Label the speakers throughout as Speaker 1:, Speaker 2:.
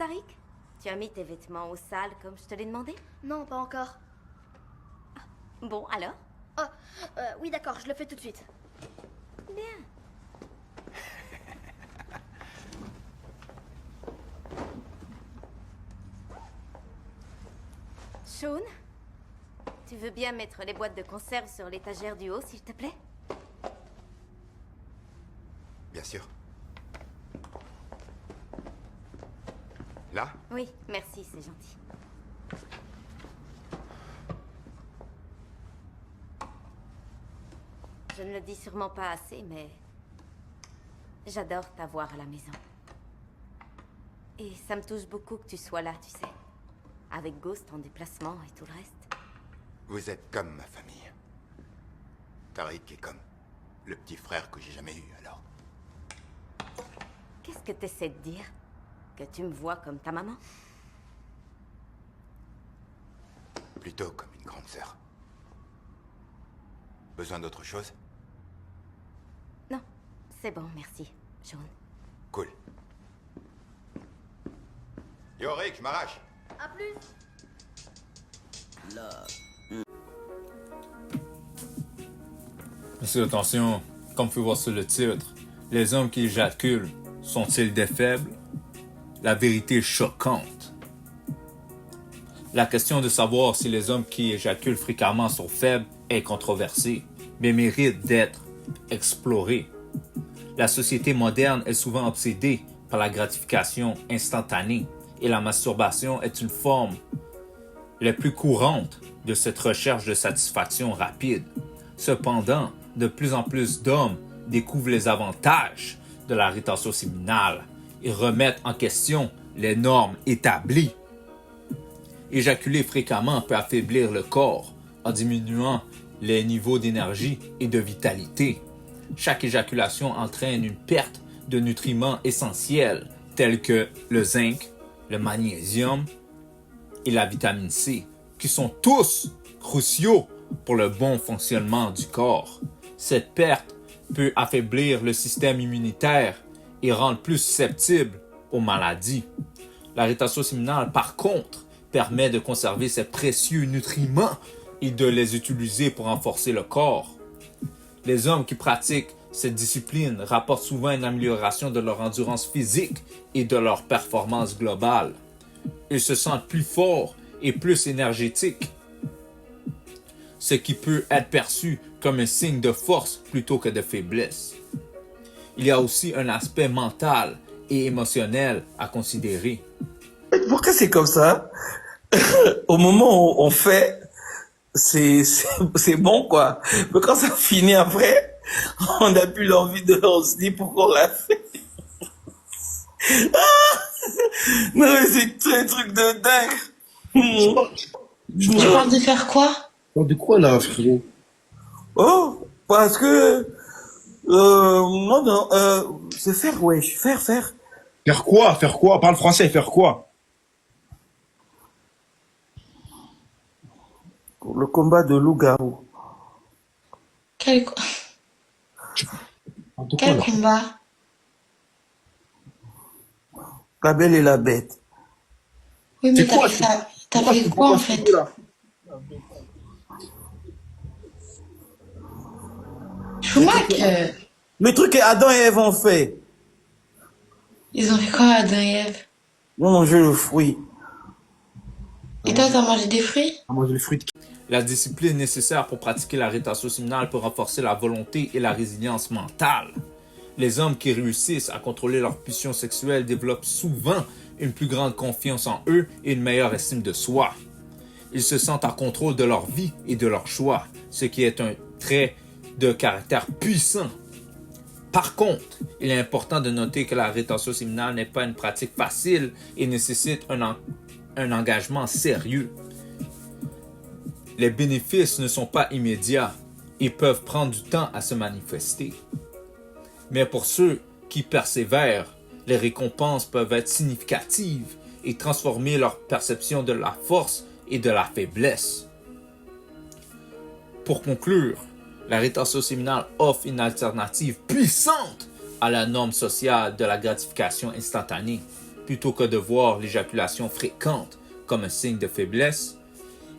Speaker 1: Tariq? Tu as mis tes vêtements au sale comme je te l'ai demandé?
Speaker 2: Non, pas encore.
Speaker 1: Bon, alors?
Speaker 2: Oui, d'accord, je le fais tout de suite.
Speaker 1: Bien. Sean, tu veux bien mettre les boîtes de conserve sur l'étagère du haut, s'il te plaît?
Speaker 3: Bien sûr. Là?
Speaker 1: Oui, merci, c'est gentil. Je ne le dis sûrement pas assez, mais j'adore t'avoir à la maison. Et ça me touche beaucoup que tu sois là, tu sais. Avec Ghost en déplacement et tout le reste.
Speaker 3: Vous êtes comme ma famille. Tariq est comme le petit frère que j'ai jamais eu, alors.
Speaker 1: Qu'est-ce que t'essaies de dire? Que tu me vois comme ta maman?
Speaker 3: Plutôt comme une grande sœur. Besoin d'autre chose?
Speaker 1: Non, c'est bon, merci, Sean.
Speaker 3: Cool. Yo, Rick, je m'arrache.
Speaker 2: À plus.
Speaker 4: Monsieur, attention, comme vous pouvez voir sur le titre, les hommes qui éjaculent sont-ils des faibles? La vérité est choquante. La question de savoir si les hommes qui éjaculent fréquemment sont faibles est controversée, mais mérite d'être explorée. La société moderne est souvent obsédée par la gratification instantanée et la masturbation est une forme la plus courante de cette recherche de satisfaction rapide. Cependant, de plus en plus d'hommes découvrent les avantages de la rétention séminale et remettent en question les normes établies. Éjaculer fréquemment peut affaiblir le corps en diminuant les niveaux d'énergie et de vitalité. Chaque éjaculation entraîne une perte de nutriments essentiels tels que le zinc, le magnésium et la vitamine C, qui sont tous cruciaux pour le bon fonctionnement du corps. Cette perte peut affaiblir le système immunitaire et rendre plus susceptible aux maladies. La rétention séminale, par contre, permet de conserver ces précieux nutriments et de les utiliser pour renforcer le corps. Les hommes qui pratiquent cette discipline rapportent souvent une amélioration de leur endurance physique et de leur performance globale. Ils se sentent plus forts et plus énergétiques, ce qui peut être perçu comme un signe de force plutôt que de faiblesse. Il y a aussi un aspect mental et émotionnel à considérer.
Speaker 5: Pourquoi c'est comme ça? Au moment où on fait, c'est bon, quoi. Mais quand ça finit après, on n'a plus l'envie on se dit pourquoi on l'a fait. Non, mais c'est un truc de dingue.
Speaker 6: Tu parles de faire quoi?
Speaker 7: De quoi là, frérot?
Speaker 5: Oh, parce que, non, c'est faire, wesh, faire.
Speaker 7: Faire quoi? Faire quoi? Parle français, faire quoi?
Speaker 5: Le combat de loup-garou.
Speaker 6: Quel
Speaker 7: De quoi,
Speaker 6: quel
Speaker 7: là?
Speaker 6: combat?
Speaker 5: La belle et la bête.
Speaker 6: Oui, mais
Speaker 7: C'est
Speaker 6: t'as
Speaker 7: quoi,
Speaker 6: fait ça. T'as fait quoi en fait? Choumac,
Speaker 5: Le truc que Adam et Ève ont fait.
Speaker 6: ils ont fait quoi Adam et Ève?
Speaker 5: Ils ont mangé le fruit.
Speaker 6: Et toi, t'as mangé des fruits?
Speaker 7: À manger les fruits de...
Speaker 4: La discipline nécessaire pour pratiquer la rétention séminale peut renforcer la volonté et la résilience mentale. Les hommes qui réussissent à contrôler leur pulsion sexuelle développent souvent une plus grande confiance en eux et une meilleure estime de soi. Ils se sentent en contrôle de leur vie et de leurs choix, ce qui est un trait de caractère puissant. Par contre, il est important de noter que la rétention séminale n'est pas une pratique facile et nécessite un engagement sérieux. Les bénéfices ne sont pas immédiats et peuvent prendre du temps à se manifester. Mais pour ceux qui persévèrent, les récompenses peuvent être significatives et transformer leur perception de la force et de la faiblesse. Pour conclure, la rétention séminale offre une alternative puissante à la norme sociale de la gratification instantanée. plutôt que de voir l'éjaculation fréquente comme un signe de faiblesse,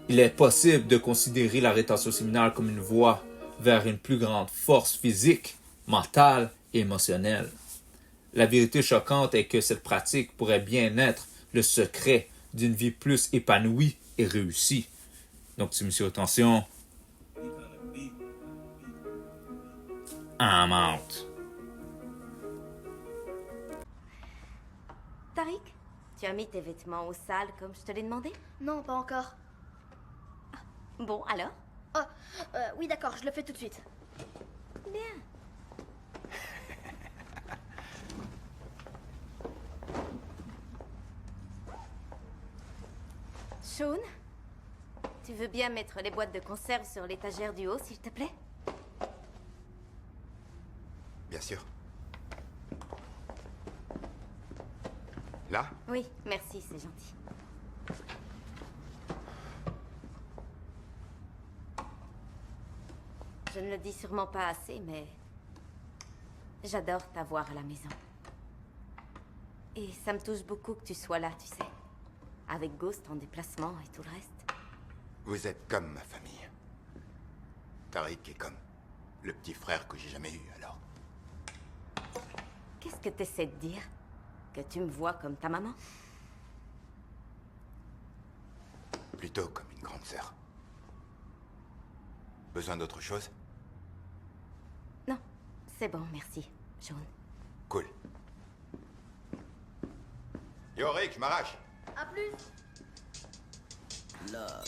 Speaker 4: il est possible de considérer la rétention séminale comme une voie vers une plus grande force physique, mentale et émotionnelle. La vérité choquante est que cette pratique pourrait bien être le secret d'une vie plus épanouie et réussie. Donc, monsieur, attention. I'm out.
Speaker 1: Tariq, tu as mis tes vêtements au sale comme je te l'ai demandé?
Speaker 2: Non, pas encore.
Speaker 1: Bon, alors?
Speaker 2: Oh, oui, d'accord, je le fais tout de suite.
Speaker 1: Bien. Sean, tu veux bien mettre les boîtes de conserve sur l'étagère du haut, s'il te plaît?
Speaker 3: Bien sûr. Là?
Speaker 1: Oui, merci, c'est gentil. Je ne le dis sûrement pas assez, mais j'adore t'avoir à la maison. Et ça me touche beaucoup que tu sois là, tu sais. Avec Ghost en déplacement et tout le reste.
Speaker 3: Vous êtes comme ma famille. Tariq est comme le petit frère que j'ai jamais eu, alors.
Speaker 1: Qu'est-ce que t'essaies de dire? Que tu me vois comme ta maman?
Speaker 3: Plutôt comme une grande sœur. Besoin d'autre chose?
Speaker 1: Non, c'est bon, merci, Sean.
Speaker 3: Cool. Yo Rick, je m'arrache.
Speaker 2: À plus.
Speaker 8: Love.